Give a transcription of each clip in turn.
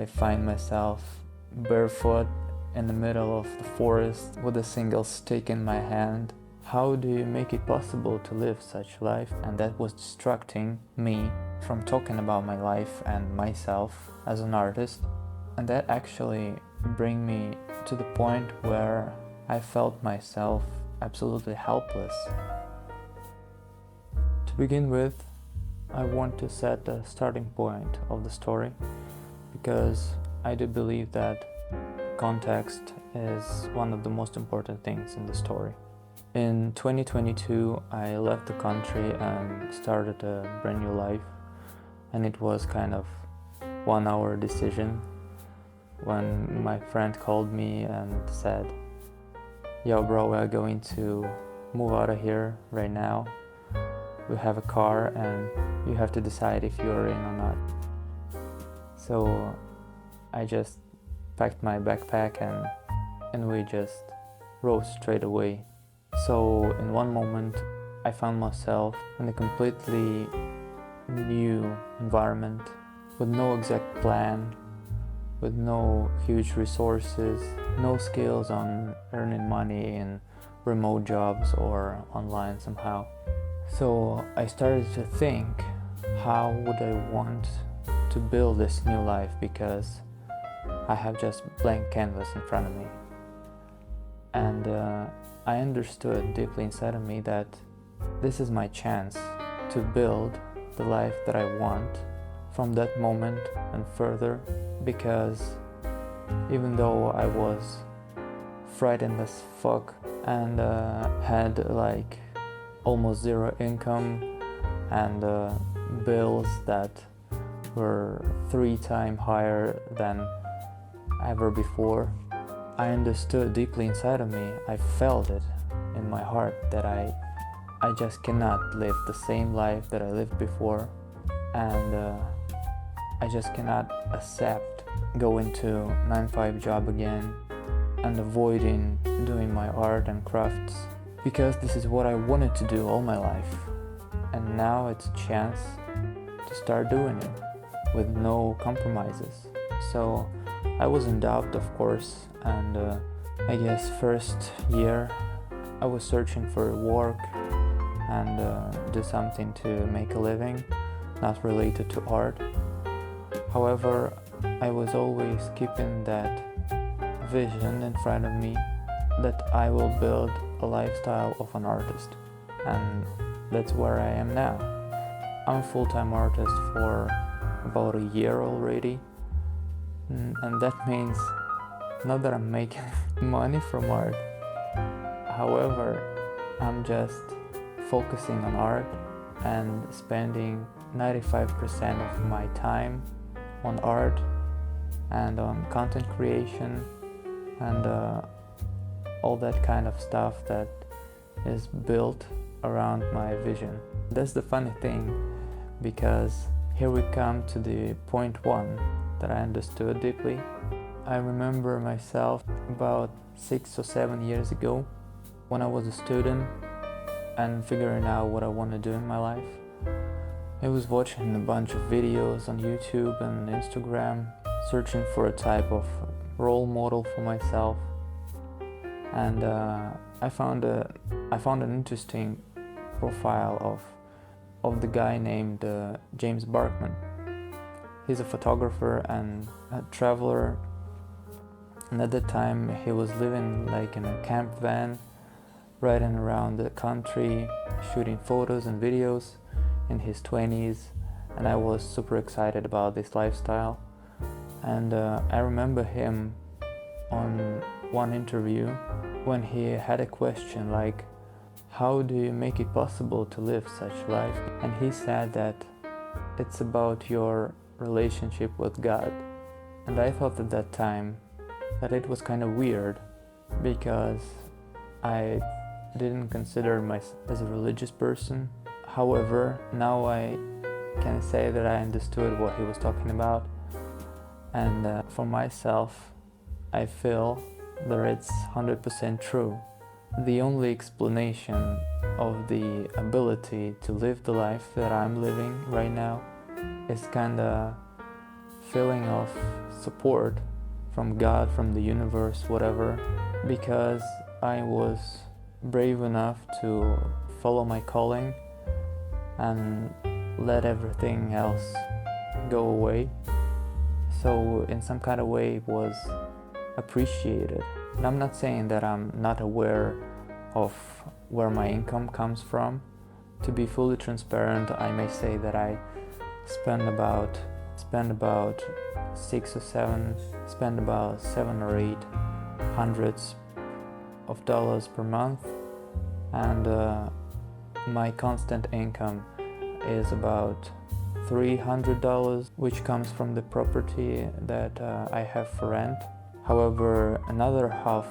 I find myself barefoot in the middle of the forest with a single stick in my hand. How do you make it possible to live such life? And that was distracting me from talking about my life and myself as an artist. And that actually bring me to the point where I felt myself absolutely helpless. To begin with, I want to set the starting point of the story, because I do believe that context is one of the most important things in the story. In 2022, I left the country and started a brand new life, and it was kind of 1 hour decision when my friend called me and said, "Yo bro, we're going to move out of here right now. We have a car and you have to decide if you're in or not." So I just packed my backpack and we just rode straight away. So in one moment I found myself in a completely new environment with no exact plan, with no huge resources, no skills on earning money in remote jobs or online somehow. So I started to think, how would I want to build this new life, because I have just blank canvas in front of me. And I understood deeply inside of me that this is my chance to build the life that I want from that moment and further, because even though I was frightened as fuck and had like almost zero income and bills that were 3 times higher than ever before, I understood deeply inside of me, I felt it in my heart that I just cannot live the same life that I lived before, and I just cannot accept going to 9-to-5 job again and avoiding doing my art and crafts, because this is what I wanted to do all my life, and now it's a chance to start doing it with no compromises. So I was in doubt, of course, and I guess first year I was searching for work and do something to make a living, not related to art. However, I was always keeping that vision in front of me that I will build a lifestyle of an artist, and that's where I am now. I'm a full-time artist for about a year already, and that means not that I'm making money from art. However, I'm just focusing on art and spending 95% of my time on art and on content creation and all that kind of stuff that is built around my vision. That's the funny thing, because here we come to the point one that I understood deeply. I remember myself about 6 or 7 years ago when I was a student and figuring out what I want to do in my life. I was watching a bunch of videos on YouTube and Instagram, searching for a type of role model for myself, and I found an interesting profile of the guy named James Barkman. He's a photographer and a traveler, and at that time he was living like in a camp van, riding around the country, shooting photos and videos in his 20s, and I was super excited about this lifestyle. And I remember him on one interview when he had a question like, how do you make it possible to live such life? And he said that it's about your relationship with God. And I thought at that time that it was kind of weird, because I didn't consider myself as a religious person. However, now I can say that I understood what he was talking about, and for myself I feel that it's 100% true. The only explanation of the ability to live the life that I'm living right now is kinda feeling of support from God, from the universe, whatever, because I was brave enough to follow my calling and let everything else go away. So in some kind of way it was appreciated. And I'm not saying that I'm not aware of where my income comes from. To be fully transparent, I may say that I spend about 7 or 8 hundreds of dollars per month, and my constant income is about $300, which comes from the property that I have for rent. However, another half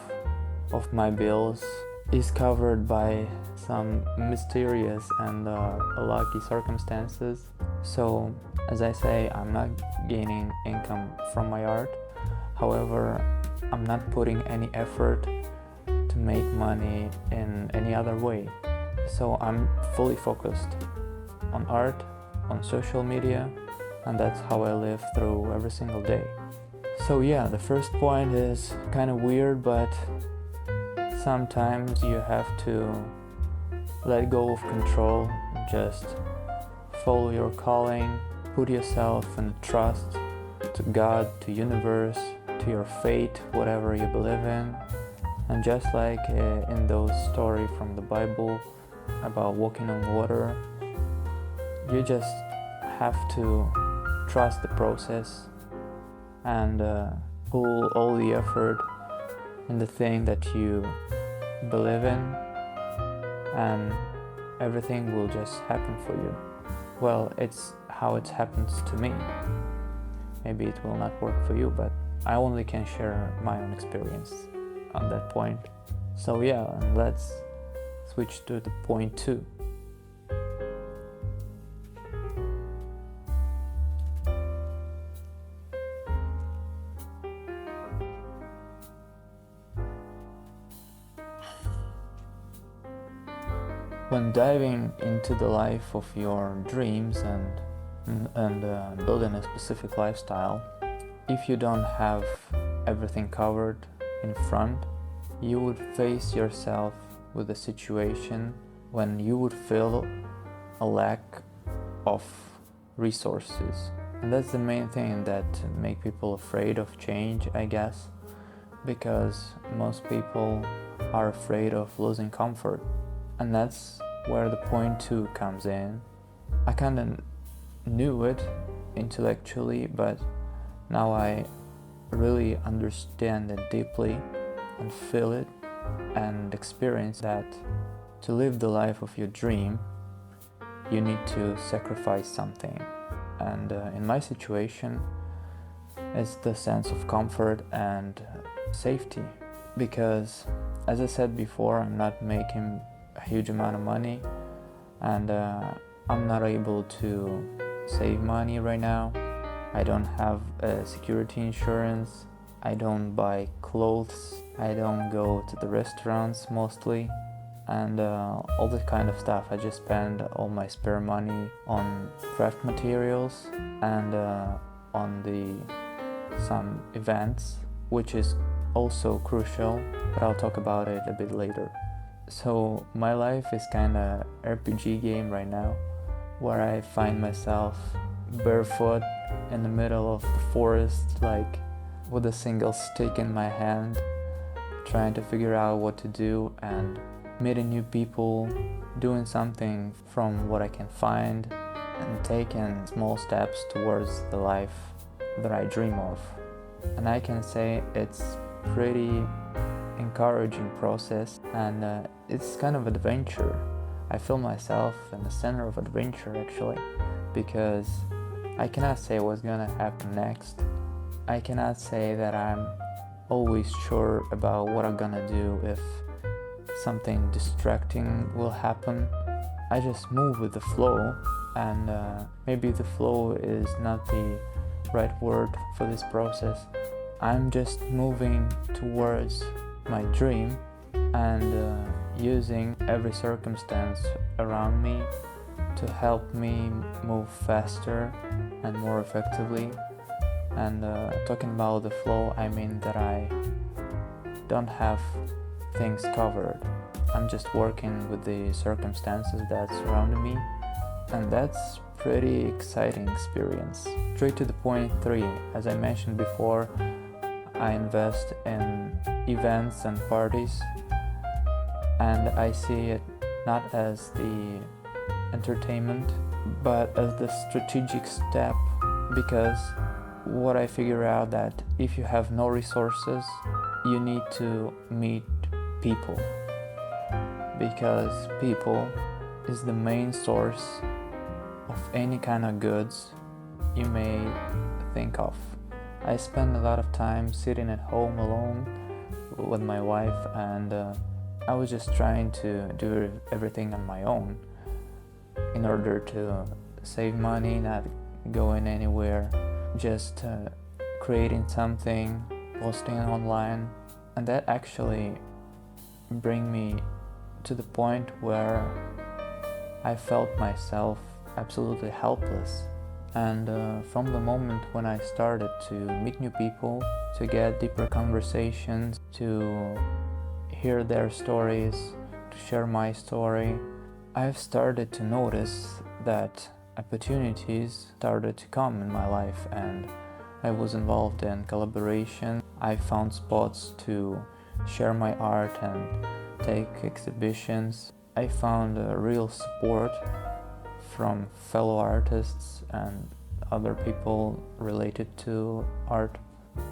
of my bills is covered by some mysterious and lucky circumstances. So, as I say, I'm not gaining income from my art. However, I'm not putting any effort to make money in any other way. So I'm fully focused on art, on social media, and that's how I live through every single day. So yeah, the first point is kind of weird, but sometimes you have to let go of control, just follow your calling, put yourself in trust to God, to universe, to your fate, whatever you believe in. And just like in those stories from the Bible about walking on water, you just have to trust the process and pull all the effort in the thing that you believe in, and everything will just happen for you. Well, it's how it happens to me. Maybe it will not work for you, but I only can share my own experience on that point. So yeah, and let's switch to the point 2. When diving into the life of your dreams and building a specific lifestyle, if you don't have everything covered in front, you would face yourself with a situation when you would feel a lack of resources. And that's the main thing that make people afraid of change, I guess, because most people are afraid of losing comfort. And that's where the point 2 comes in. I kind of knew it intellectually, but now I really understand it deeply and feel it and experience that to live the life of your dream, you need to sacrifice something. And in my situation, it's the sense of comfort and safety, because as I said before, I'm not making a huge amount of money, and I'm not able to save money right now. I don't have a security insurance, I don't buy clothes, I don't go to the restaurants mostly, and all that kind of stuff. I just spend all my spare money on craft materials and on some events, which is also crucial, but I'll talk about it a bit later. So my life is kind of RPG game right now, where I find myself barefoot in the middle of the forest, like with a single stick in my hand, trying to figure out what to do and meeting new people, doing something from what I can find, and taking small steps towards the life that I dream of. And I can say it's pretty encouraging process, and it's kind of adventure. I feel myself in the center of adventure actually, because I cannot say what's gonna happen next. I cannot say that I'm always sure about what I'm gonna do if something distracting will happen. I just move with the flow, and maybe the flow is not the right word for this process. I'm just moving towards my dream and using every circumstance around me to help me move faster and more effectively, And talking about the flow, I mean that I don't have things covered. I'm just working with the circumstances that surround me, and that's pretty exciting experience. Straight to the point 3, as I mentioned before, I invest in events and parties, and I see it not as the entertainment, but as the strategic step, because what I figure out that if you have no resources, you need to meet people, because people is the main source of any kind of goods you may think of. I spend a lot of time sitting at home alone with my wife, and I was just trying to do everything on my own in order to save money, not going anywhere, just creating something, posting it online, and that actually bring me to the point where I felt myself absolutely helpless. And from the moment when I started to meet new people, to get deeper conversations, to hear their stories, to share my story, I've started to notice that opportunities started to come in my life, and I was involved in collaboration. I found spots to share my art and take exhibitions. I found real support from fellow artists and other people related to art,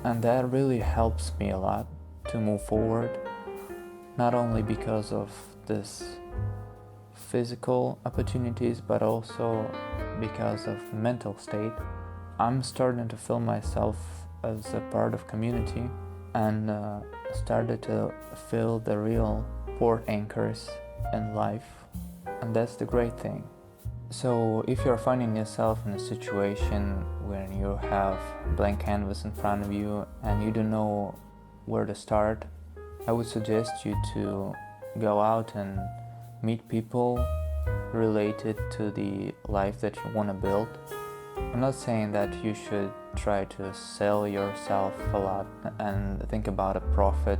and that really helps me a lot to move forward, not only because of this physical opportunities, but also because of mental state. I'm starting to feel myself as a part of community, and started to feel the real port anchors in life, and that's the great thing. So if you're finding yourself in a situation when you have a blank canvas in front of you and you don't know where to start, I would suggest you to go out and meet people related to the life that you want to build. I'm not saying that you should try to sell yourself a lot and think about a profit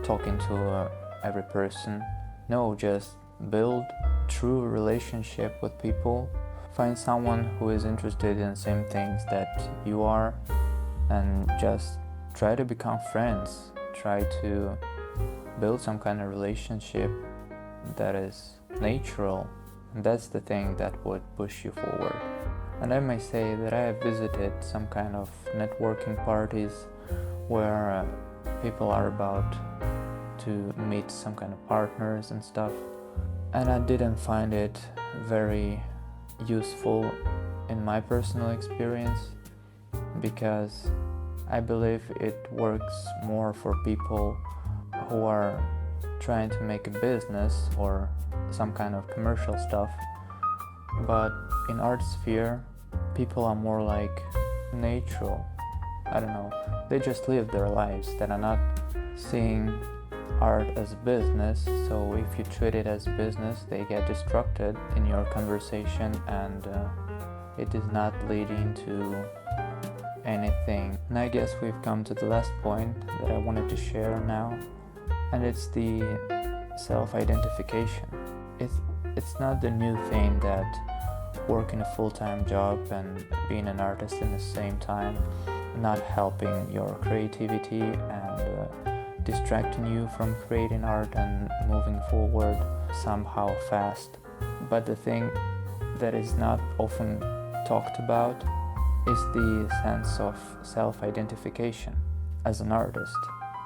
talking to every person. No, just build true relationship with people. Find someone who is interested in the same things that you are, and just try to become friends. Try to build some kind of relationship that is natural, and that's the thing that would push you forward. And I may say that I have visited some kind of networking parties where people are about to meet some kind of partners and stuff, and I didn't find it very useful in my personal experience, because I believe it works more for people who are trying to make a business or some kind of commercial stuff. But in art sphere, people are more like natural. I don't know, they just live their lives. They are not seeing art as a business, so if you treat it as business, they get distracted in your conversation, and it is not leading to anything. And I guess we've come to the last point that I wanted to share now, and it's the self-identification. It's not the new thing that working a full-time job and being an artist in the same time not helping your creativity and distracting you from creating art and moving forward somehow fast. But the thing that is not often talked about is the sense of self-identification as an artist.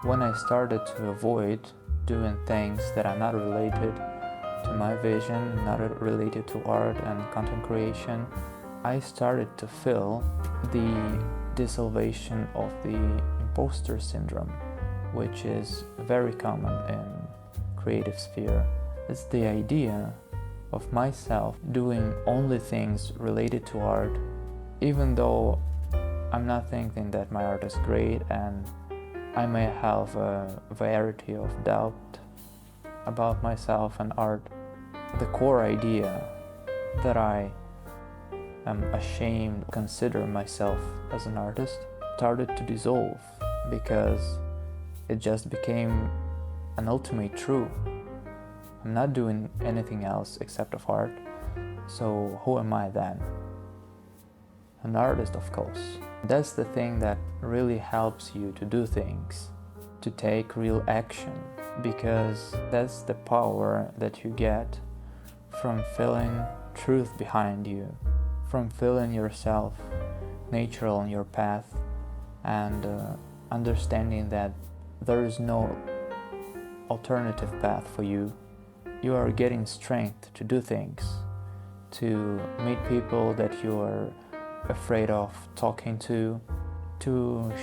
When I started to avoid doing things that are not related to my vision, not related to art and content creation, I started to feel the desolation of the imposter syndrome, which is very common in creative sphere. It's the idea of myself doing only things related to art, even though I'm not thinking that my art is great, and I may have a variety of doubt about myself and art. The core idea that I am ashamed to consider myself as an artist started to dissolve, because it just became an ultimate truth. I'm not doing anything else except of art, so who am I then? An artist, of course. That's the thing that really helps you to do things, to take real action, because that's the power that you get from feeling truth behind you, from feeling yourself natural on your path, and understanding that there is no alternative path for you. You are getting strength to do things, to meet people that you are afraid of talking to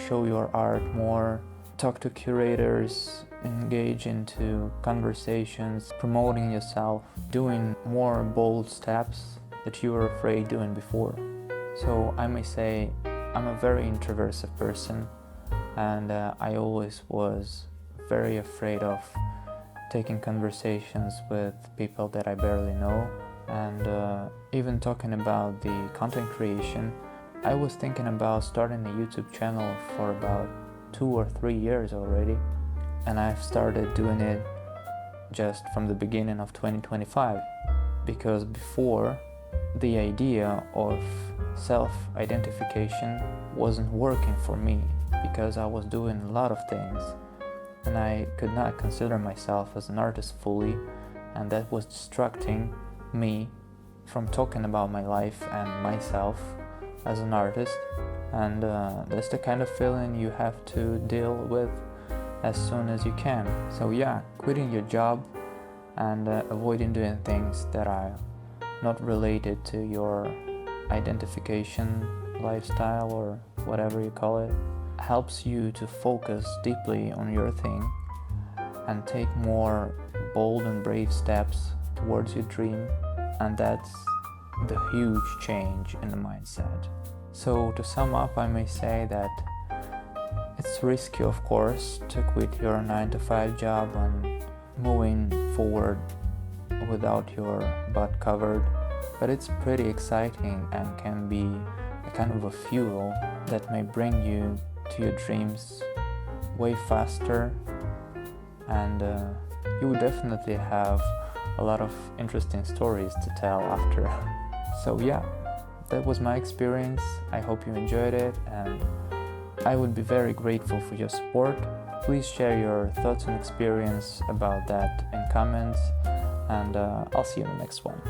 show your art more, talk to curators, engage into conversations, promoting yourself, doing more bold steps that you were afraid doing before. So I may say I'm a very introversive person, and I always was very afraid of taking conversations with people that I barely know. And even talking about the content creation, I was thinking about starting a YouTube channel for about 2 or 3 years already, and I've started doing it just from the beginning of 2025, because before, the idea of self-identification wasn't working for me, because I was doing a lot of things and I could not consider myself as an artist fully, and that was distracting me from talking about my life and myself as an artist. And that's the kind of feeling you have to deal with as soon as you can. So yeah, quitting your job and avoiding doing things that are not related to your identification, lifestyle, or whatever you call it, helps you to focus deeply on your thing and take more bold and brave steps towards your dream. And that's the huge change in the mindset. So to sum up, I may say that it's risky, of course, to quit your 9-to-5 job and moving forward without your butt covered, but it's pretty exciting and can be a kind of a fuel that may bring you to your dreams way faster, and you will definitely have a lot of interesting stories to tell after. So yeah, that was my experience. I hope you enjoyed it, and I would be very grateful for your support. Please share your thoughts and experience about that in comments, and I'll see you in the next one.